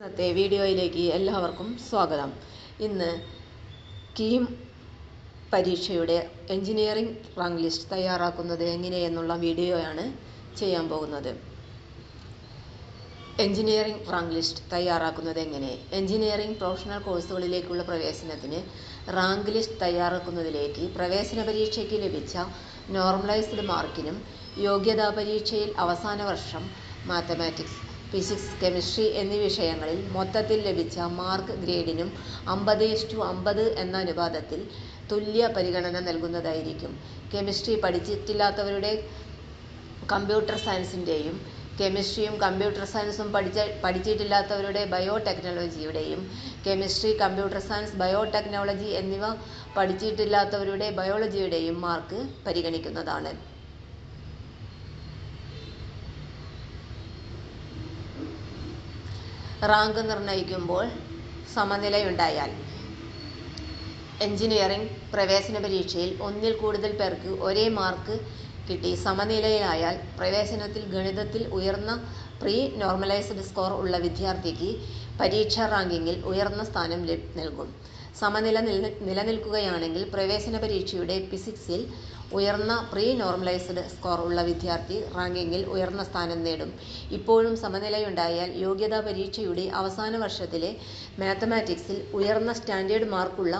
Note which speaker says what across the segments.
Speaker 1: ഇന്നത്തെ വീഡിയോയിലേക്ക് എല്ലാവർക്കും സ്വാഗതം. ഇന്ന് കീം പരീക്ഷയുടെ എഞ്ചിനീയറിംഗ് റാങ്ക് ലിസ്റ്റ് തയ്യാറാക്കുന്നത് എങ്ങനെയെന്നുള്ള വീഡിയോയാണ് ചെയ്യാൻ പോകുന്നത്. എഞ്ചിനീയറിംഗ് റാങ്ക് ലിസ്റ്റ് തയ്യാറാക്കുന്നത് എങ്ങനെ? എഞ്ചിനീയറിംഗ് പ്രൊഫഷണൽ കോഴ്സുകളിലേക്കുള്ള പ്രവേശനത്തിന് റാങ്ക് ലിസ്റ്റ് തയ്യാറാക്കുന്നതിലേക്ക് പ്രവേശന പരീക്ഷയ്ക്ക് ലഭിച്ച നോർമലൈസ്ഡ് മാർക്കിനും യോഗ്യതാ പരീക്ഷയിൽ അവസാന വർഷം മാത്തമാറ്റിക്സ്, ഫിസിക്സ്, കെമിസ്ട്രി എന്നീ വിഷയങ്ങളിൽ മൊത്തത്തിൽ ലഭിച്ച മാർക്ക് ഗ്രേഡിനും 50:50 എന്ന അനുപാതത്തിൽ തുല്യ പരിഗണന നൽകുന്നതായിരിക്കും. കെമിസ്ട്രി പഠിച്ചിട്ടില്ലാത്തവരുടെ കമ്പ്യൂട്ടർ സയൻസിൻ്റെയും കെമിസ്ട്രിയും കമ്പ്യൂട്ടർ സയൻസും പഠിച്ചിട്ടില്ലാത്തവരുടെ ബയോടെക്നോളജിയുടെയും കെമിസ്ട്രി, കമ്പ്യൂട്ടർ സയൻസ്, ബയോടെക്നോളജി എന്നിവ പഠിച്ചിട്ടില്ലാത്തവരുടെ ബയോളജിയുടെയും മാർക്ക് പരിഗണിക്കുന്നതാണ്. റാങ്ക് നിർണ്ണയിക്കുമ്പോൾ സമനിലയുണ്ടായാൽ എഞ്ചിനീയറിംഗ് പ്രവേശന പരീക്ഷയിൽ ഒന്നിൽ കൂടുതൽ പേർക്ക് ഒരേ മാർക്ക് കിട്ടി സമനിലയിലായാൽ പ്രവേശനത്തിൽ ഗണിതത്തിൽ ഉയർന്ന പ്രീ നോർമലൈസ്ഡ് സ്കോർ ഉള്ള വിദ്യാർത്ഥിക്ക് പരീക്ഷാ റാങ്കിങ്ങിൽ ഉയർന്ന സ്ഥാനം നൽകും. സമനില നിലനിൽക്കുകയാണെങ്കിൽ പ്രവേശന പരീക്ഷയുടെ ഫിസിക്സിൽ ഉയർന്ന പ്രീ നോർമലൈസ്ഡ് സ്കോർ ഉള്ള വിദ്യാർത്ഥി റാങ്കിങ്ങിൽ ഉയർന്ന സ്ഥാനം നേടും. ഇപ്പോഴും സമനിലയുണ്ടായാൽ യോഗ്യതാ പരീക്ഷയുടെ അവസാന വർഷത്തിലെ മാത്തമാറ്റിക്സിൽ ഉയർന്ന സ്റ്റാൻഡേർഡ് മാർക്കുള്ള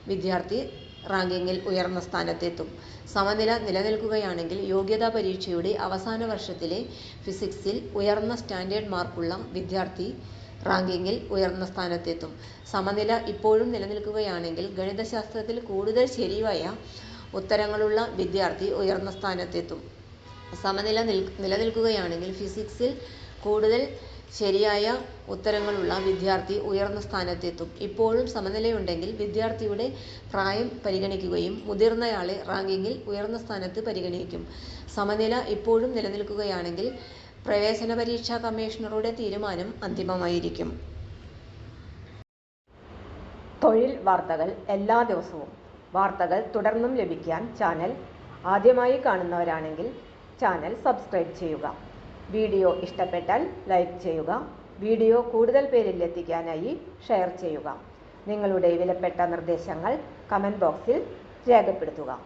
Speaker 1: വിദ്യാർത്ഥി റാങ്കിങ്ങിൽ ഉയർന്ന സ്ഥാനത്തെത്തും. സമനില നിലനിൽക്കുകയാണെങ്കിൽ യോഗ്യതാ പരീക്ഷയുടെ അവസാന വർഷത്തിലെ ഫിസിക്സിൽ ഉയർന്ന സ്റ്റാൻഡേർഡ് മാർക്കുള്ള വിദ്യാർത്ഥി റാങ്കിങ്ങിൽ ഉയർന്ന സ്ഥാനത്തെത്തും. സമനില ഇപ്പോഴും നിലനിൽക്കുകയാണെങ്കിൽ ഗണിതശാസ്ത്രത്തിൽ കൂടുതൽ ശരിയായ ഉത്തരങ്ങളുള്ള വിദ്യാർത്ഥി ഉയർന്ന സ്ഥാനത്തെത്തും. സമനില നിലനിൽക്കുകയാണെങ്കിൽ ഫിസിക്സിൽ കൂടുതൽ ശരിയായ ഉത്തരങ്ങളുള്ള വിദ്യാർത്ഥി ഉയർന്ന സ്ഥാനത്തെത്തും. ഇപ്പോഴും സമനിലയുണ്ടെങ്കിൽ വിദ്യാർത്ഥിയുടെ പ്രായം പരിഗണിക്കുകയും മുതിർന്നയാളെ റാങ്കിങ്ങിൽ ഉയർന്ന സ്ഥാനത്ത് പരിഗണിക്കും. സമനില ഇപ്പോഴും നിലനിൽക്കുകയാണെങ്കിൽ പ്രവേശന പരീക്ഷാ കമ്മീഷണറുടെ തീരുമാനം അന്തിമമായിരിക്കും. തൊഴിൽ വാർത്തകൾ എല്ലാ ദിവസവും. വാർത്തകൾ തുടർന്നും ലഭിക്കാൻ ചാനൽ ആദ്യമായി കാണുന്നവരാണെങ്കിൽ ചാനൽ സബ്സ്ക്രൈബ് ചെയ്യുക. വീഡിയോ ഇഷ്ടപ്പെട്ടാൽ ലൈക്ക് ചെയ്യുക. വീഡിയോ കൂടുതൽ പേരിൽ എത്തിക്കാനായി ഷെയർ ചെയ്യുക. നിങ്ങളുടെ വിലപ്പെട്ട നിർദ്ദേശങ്ങൾ കമൻറ്റ് ബോക്സിൽ രേഖപ്പെടുത്തുക.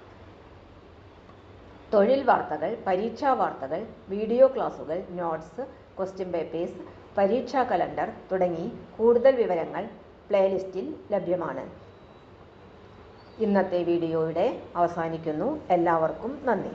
Speaker 1: തൊഴിൽ വാർത്തകൾ, പരീക്ഷാ വാർത്തകൾ, വീഡിയോ ക്ലാസുകൾ, നോട്ട്സ്, ക്വസ്റ്റ്യൻ പേപ്പേഴ്സ്, പരീക്ഷാ കലണ്ടർ തുടങ്ങി കൂടുതൽ വിവരങ്ങൾ പ്ലേലിസ്റ്റിൽ ലഭ്യമാണ്. ഇന്നത്തെ വീഡിയോയുടെ അവസാനിക്കുന്നു. എല്ലാവർക്കും നന്ദി.